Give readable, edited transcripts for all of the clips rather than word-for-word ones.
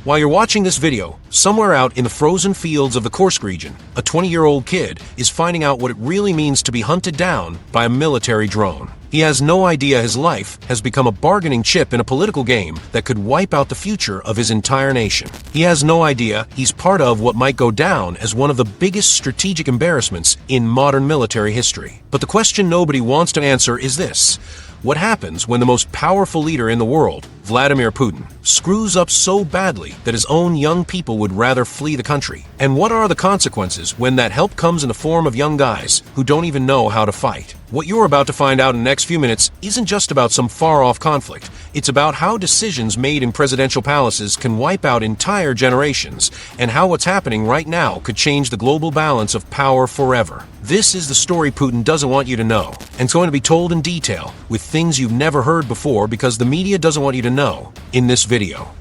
While you're watching this video, somewhere out in the frozen fields of the Kursk region, a 20-year-old kid is finding out what it really means to be hunted down by a military drone. He has no idea his life has become a bargaining chip in a political game that could wipe out the future of his entire nation. He has no idea he's part of what might go down as one of the biggest strategic embarrassments in modern military history. But the question nobody wants to answer is this: what happens when the most powerful leader in the world, Vladimir Putin, screws up so badly that his own young people would rather flee the country? And what are the consequences when that help comes in the form of young guys who don't even know how to fight? What you're about to find out in the next few minutes isn't just about some far-off conflict. It's about how decisions made in presidential palaces can wipe out entire generations, and how what's happening right now could change the global balance of power forever. This is the story Putin doesn't want you to know, and it's going to be told in detail with things you've never heard before because the media doesn't want you to know in this video.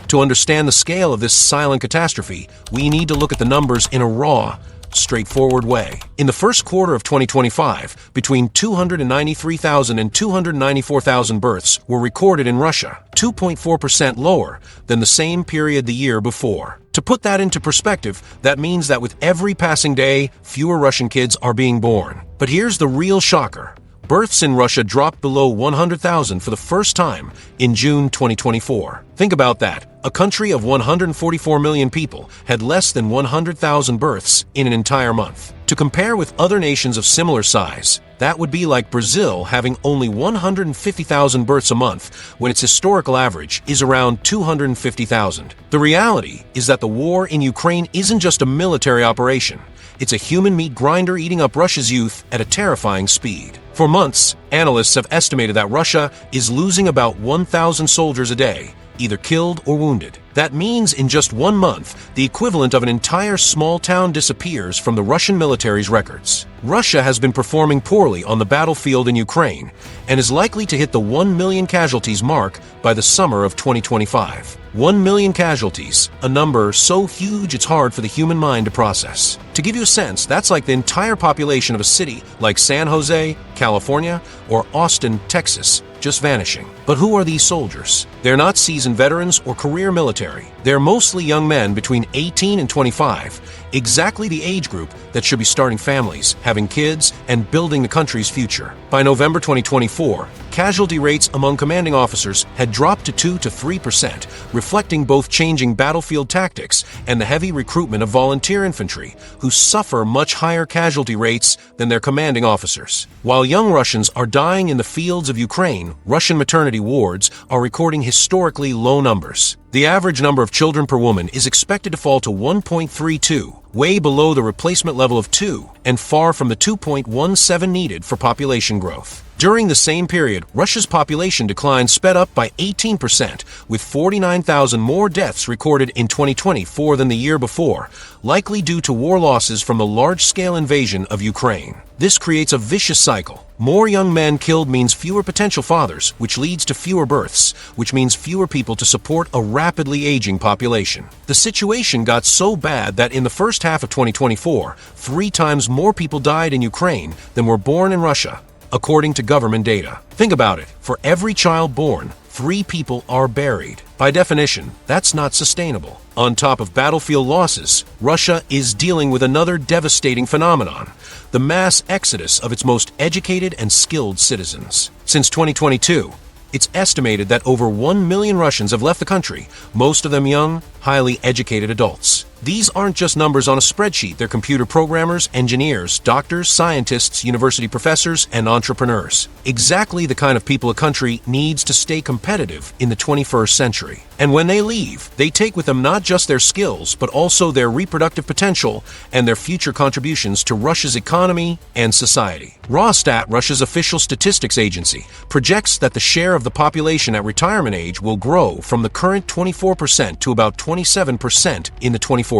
To understand the scale of this silent catastrophe, we need to look at the numbers in a raw, straightforward way. In the first quarter of 2025, between 293,000 and 294,000 births were recorded in Russia, 2.4% lower than the same period the year before. To put that into perspective, that means that with every passing day, fewer Russian kids are being born. But here's the real shocker. Births in Russia dropped below 100,000 for the first time in June 2024. Think about that. A country of 144 million people had less than 100,000 births in an entire month. To compare with other nations of similar size, that would be like Brazil having only 150,000 births a month when its historical average is around 250,000. The reality is that the war in Ukraine isn't just a military operation. It's a human meat grinder eating up Russia's youth at a terrifying speed. For months, analysts have estimated that Russia is losing about 1,000 soldiers a day, either killed or wounded. That means in just 1 month, the equivalent of an entire small town disappears from the Russian military's records. Russia has been performing poorly on the battlefield in Ukraine and is likely to hit the 1 million casualties mark by the summer of 2025. 1 million casualties, a number so huge it's hard for the human mind to process. To give you a sense, that's like the entire population of a city like San Jose, California, or Austin, Texas, just vanishing. But who are these soldiers? They're not seasoned veterans or career military. They're mostly young men between 18 and 25, exactly the age group that should be starting families, having kids, and building the country's future. By November 2024, casualty rates among commanding officers had dropped to 2 to 3%, reflecting both changing battlefield tactics and the heavy recruitment of volunteer infantry, who suffer much higher casualty rates than their commanding officers. While young Russians are dying in the fields of Ukraine, Russian maternity wards are recording historically low numbers. The average number of children per woman is expected to fall to 1.32, way below the replacement level of 2, and far from the 2.17 needed for population growth. During the same period, Russia's population decline sped up by 18%, with 49,000 more deaths recorded in 2024 than the year before, likely due to war losses from the large-scale invasion of Ukraine. This creates a vicious cycle. More young men killed means fewer potential fathers, which leads to fewer births, which means fewer people to support a rapidly aging population. The situation got so bad that in the first half of 2024, 3 times more people died in Ukraine than were born in Russia, according to government data. Think about it. For every child born, 3 people are buried. By definition, that's not sustainable. On top of battlefield losses, Russia is dealing with another devastating phenomenon: the mass exodus of its most educated and skilled citizens. Since 2022, it's estimated that over 1 million Russians have left the country, most of them young, highly educated adults. These aren't just numbers on a spreadsheet. They're computer programmers, engineers, doctors, scientists, university professors, and entrepreneurs. Exactly the kind of people a country needs to stay competitive in the 21st century. And when they leave, they take with them not just their skills, but also their reproductive potential and their future contributions to Russia's economy and society. Rosstat, Russia's official statistics agency, projects that the share of the population at retirement age will grow from the current 24% to about 27% in the 2040s.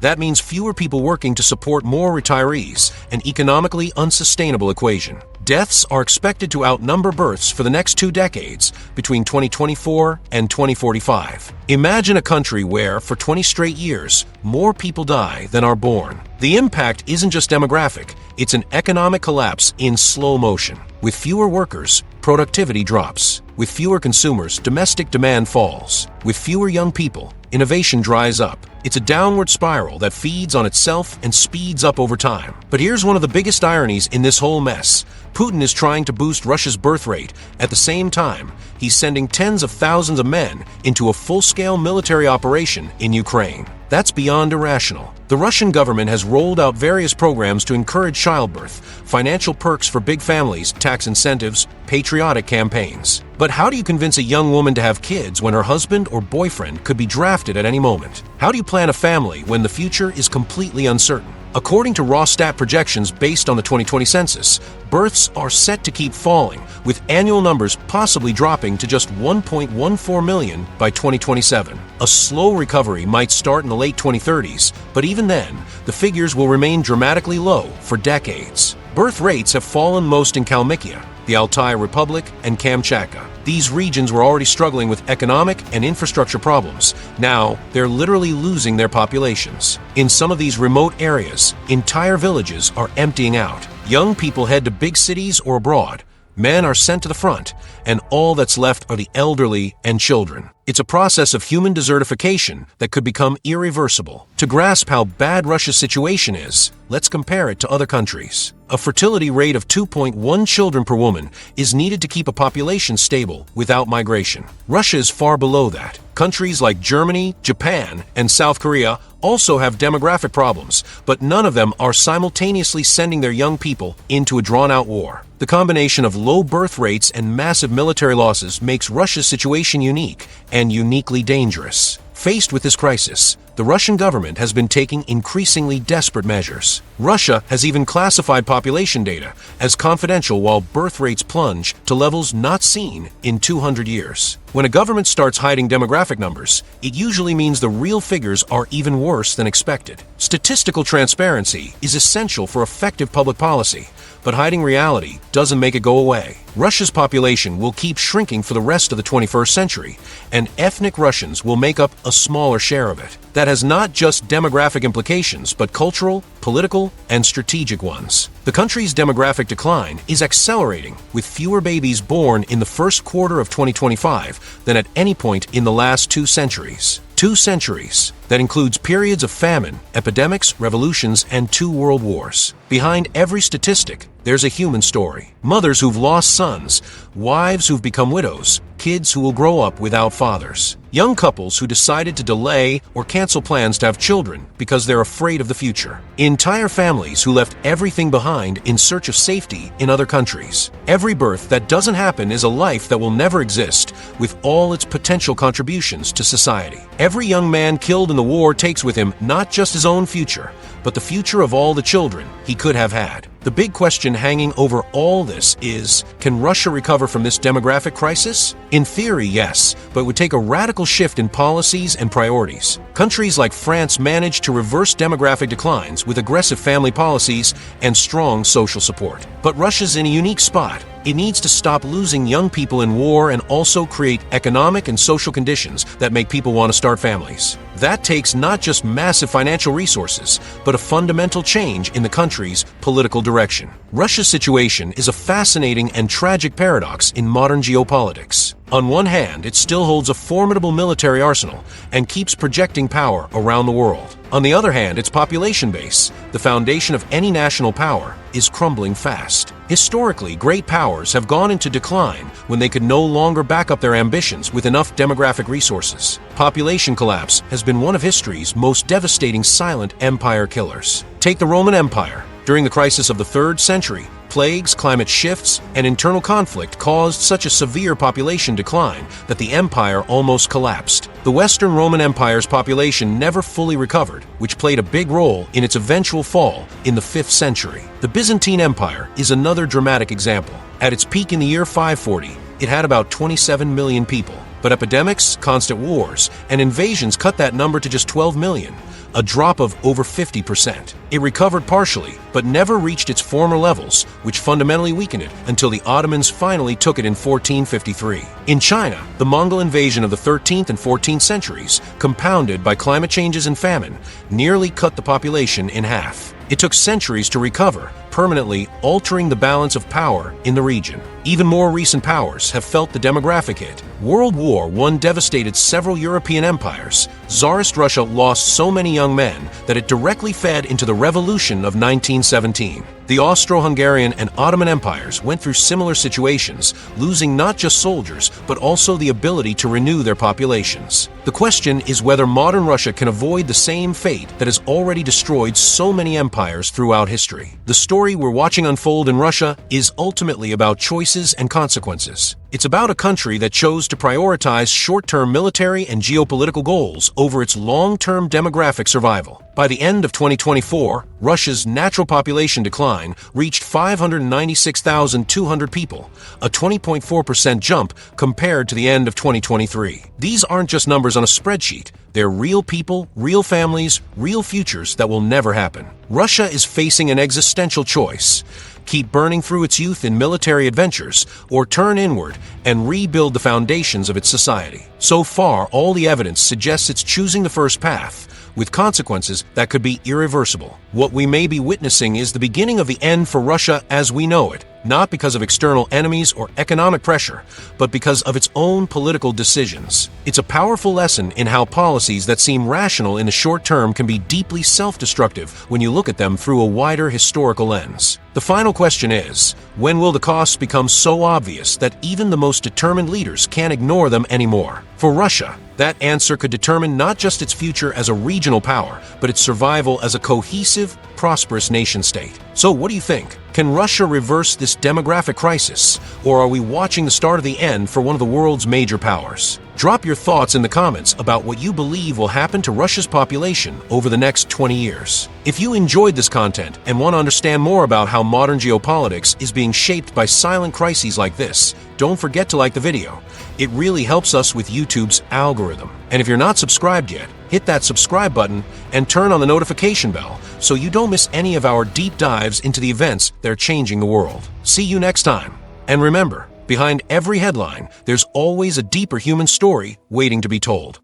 That means fewer people working to support more retirees, an economically unsustainable equation. Deaths are expected to outnumber births for the next 2 decades, between 2024 and 2045. Imagine a country where, for 20 straight years, more people die than are born. The impact isn't just demographic, it's an economic collapse in slow motion. With fewer workers, productivity drops. With fewer consumers, domestic demand falls. With fewer young people, innovation dries up. It's a downward spiral that feeds on itself and speeds up over time. But here's one of the biggest ironies in this whole mess. Putin is trying to boost Russia's birth rate. At the same time, he's sending tens of thousands of men into a full-scale military operation in Ukraine. That's beyond irrational. The Russian government has rolled out various programs to encourage childbirth, financial perks for big families, tax incentives, patriotic campaigns. But how do you convince a young woman to have kids when her husband or boyfriend could be drafted at any moment? How do you plan a family when the future is completely uncertain? According to raw stat projections based on the 2020 census, births are set to keep falling, with annual numbers possibly dropping to just 1.14 million by 2027. A slow recovery might start in the late 2030s, but even then, the figures will remain dramatically low for decades. Birth rates have fallen most in Kalmykia, the Altai Republic, and Kamchatka. These regions were already struggling with economic and infrastructure problems. Now, they're literally losing their populations. In some of these remote areas, entire villages are emptying out. Young people head to big cities or abroad. Men are sent to the front, and all that's left are the elderly and children. It's a process of human desertification that could become irreversible. To grasp how bad Russia's situation is, let's compare it to other countries. A fertility rate of 2.1 children per woman is needed to keep a population stable without migration. Russia is far below that. Countries like Germany, Japan, and South Korea also have demographic problems, but none of them are simultaneously sending their young people into a drawn-out war. The combination of low birth rates and massive military losses makes Russia's situation unique and uniquely dangerous. Faced with this crisis, the Russian government has been taking increasingly desperate measures. Russia has even classified population data as confidential while birth rates plunge to levels not seen in 200 years. When a government starts hiding demographic numbers, it usually means the real figures are even worse than expected. Statistical transparency is essential for effective public policy, but hiding reality doesn't make it go away. Russia's population will keep shrinking for the rest of the 21st century, and ethnic Russians will make up a smaller share of it. That has not just demographic implications, but cultural, political, and strategic ones. The country's demographic decline is accelerating, with fewer babies born in the first quarter of 2025 than at any point in the last 2 centuries. 2 centuries. That includes periods of famine, epidemics, revolutions, and 2 world wars. Behind every statistic, there's a human story. Mothers who've lost sons, wives who've become widows, kids who will grow up without fathers. Young couples who decided to delay or cancel plans to have children because they're afraid of the future. Entire families who left everything behind in search of safety in other countries. Every birth that doesn't happen is a life that will never exist, with all its potential contributions to society. Every young man killed in the war takes with him not just his own future, but the future of all the children he could have had. The big question hanging over all this is, can Russia recover from this demographic crisis? In theory, yes, but it would take a radical shift in policies and priorities. Countries like France managed to reverse demographic declines with aggressive family policies and strong social support. But Russia's in a unique spot. It needs to stop losing young people in war and also create economic and social conditions that make people want to start families. That takes not just massive financial resources, but a fundamental change in the country's political direction. Russia's situation is a fascinating and tragic paradox in modern geopolitics. On one hand, it still holds a formidable military arsenal and keeps projecting power around the world. On the other hand, its population base, the foundation of any national power, is crumbling fast. Historically, great powers have gone into decline when they could no longer back up their ambitions with enough demographic resources. Population collapse has been one of history's most devastating silent empire killers. Take the Roman Empire. During the crisis of the 3rd century, plagues, climate shifts, and internal conflict caused such a severe population decline that the empire almost collapsed. The Western Roman Empire's population never fully recovered, which played a big role in its eventual fall in the 5th century. The Byzantine Empire is another dramatic example. At its peak in the year 540, it had about 27 million people. But epidemics, constant wars, and invasions cut that number to just 12 million. a drop of over 50%. It recovered partially, but never reached its former levels, which fundamentally weakened it until the Ottomans finally took it in 1453. In China, the Mongol invasion of the 13th and 14th centuries, compounded by climate changes and famine, nearly cut the population in half. It took centuries to recover, permanently altering the balance of power in the region. Even more recent powers have felt the demographic hit. World War I devastated several European empires. Tsarist Russia lost so many young men that it directly fed into the Revolution of 1917. The Austro-Hungarian and Ottoman empires went through similar situations, losing not just soldiers, but also the ability to renew their populations. The question is whether modern Russia can avoid the same fate that has already destroyed so many empires throughout history. The story we're watching unfold in Russia is ultimately about choices and consequences. It's about a country that chose to prioritize short-term military and geopolitical goals over its long-term demographic survival. By the end of 2024, Russia's natural population decline reached 596,200 people, a 20.4% jump compared to the end of 2023. These aren't just numbers on a spreadsheet. They're real people, real families, real futures that will never happen. Russia is facing an existential choice. Keep burning through its youth in military adventures, or turn inward and rebuild the foundations of its society. So far, all the evidence suggests it's choosing the first path, with consequences that could be irreversible. What we may be witnessing is the beginning of the end for Russia as we know it, not because of external enemies or economic pressure, but because of its own political decisions. It's a powerful lesson in how policies that seem rational in the short term can be deeply self-destructive when you look at them through a wider historical lens. The final question is, when will the costs become so obvious that even the most determined leaders can't ignore them anymore? For Russia, that answer could determine not just its future as a regional power, but its survival as a cohesive, prosperous nation-state. So what do you think? Can Russia reverse this demographic crisis, or are we watching the start of the end for one of the world's major powers? Drop your thoughts in the comments about what you believe will happen to Russia's population over the next 20 years. If you enjoyed this content and want to understand more about how modern geopolitics is being shaped by silent crises like this, don't forget to like the video. It really helps us with YouTube's algorithm. And if you're not subscribed yet, hit that subscribe button and turn on the notification bell so you don't miss any of our deep dives into the events that are changing the world. See you next time. And remember, behind every headline, there's always a deeper human story waiting to be told.